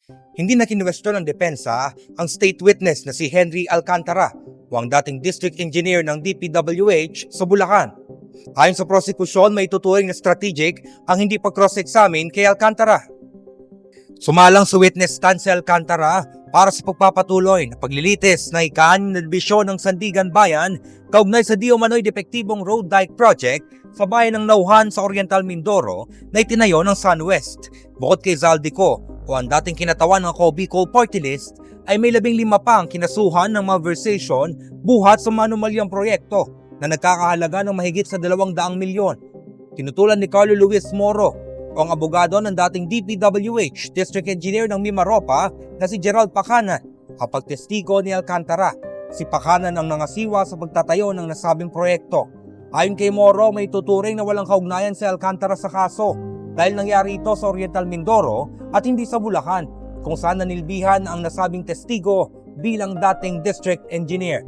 Hindi na kinwestiyon ng depensa ang state witness na si Henry Alcantara o ang dating district engineer ng DPWH sa Bulacan. Ayon sa prosekusyon, may tuturing na strategic ang hindi pag-cross-examine kay Alcantara. Sumalang sa witness stand si Alcantara para sa pagpapatuloy na paglilitis na ika-6 na dibisyon ng Sandigan Bayan kaugnay sa di umano'y depektibong road dike project sa bayan ng Nauhan sa Oriental Mindoro na itinayo ng SunWest. Bukod kay Zaldico o ang dating kinatawan ng Bicol Party List, ay may 15 pa ang kinasuhan ng malversation buhat sa manumalyang proyekto na nagkakahalaga ng mahigit sa 200 milyon. Tinutulan ni Carlo Luis Moro o ang abogado ng dating DPWH District Engineer ng Mimaropa na si Gerald Pacanan kapag testigo ni Alcantara. Si Pacanan ang nangasiwa sa pagtatayo ng nasabing proyekto. Ayon kay Moro, may tuturing na walang kaugnayan si Alcantara sa kaso dahil nangyari ito sa Oriental Mindoro at hindi sa Bulacan, kung saan nanilbihan ang nasabing testigo bilang dating district engineer.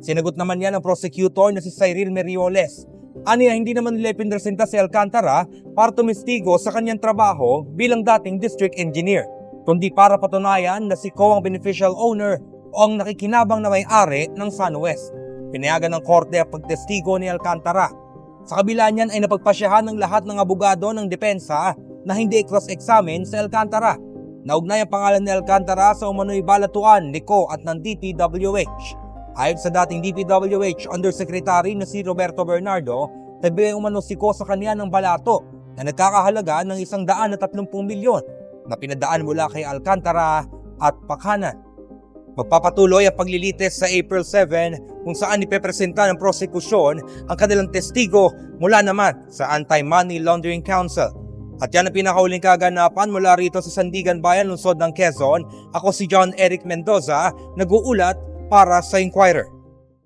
Sinagot naman yan ng prosecutor na si Cyril Merioles. Aniya, hindi naman nila ipinresenta si Alcantara para tumestigo sa kanyang trabaho bilang dating district engineer, kundi para patunayan na si Ko ang beneficial owner o ang nakikinabang na may-ari ng SunWest. Pinayagan ng korte ang pagtestigo ni Alcantara. Sa kabila niyan ay napagpasyahan ng lahat ng abogado ng depensa na hindi cross-examine si Alcantara. Naugnay ang pangalan ni Alcantara sa umano'y balatuan ni Ko at ng DPWH. Ayon sa dating DPWH Undersecretary na si Roberto Bernardo, nagbigay umano si Ko sa kanya ng balato na nagkakahalaga ng 130 milyon na pinadaan mula kay Alcantara at Pacanan. Magpapatuloy ang paglilitis sa April 7 kung saan ipepresenta ng prosekusyon ang kanilang testigo mula naman sa Anti-Money Laundering Council. At yan ang pinakauling kaganapan mula rito sa Sandigan Bayan, lungsod ng Quezon. Ako si John Eric Mendoza, nag-uulat para sa Inquirer.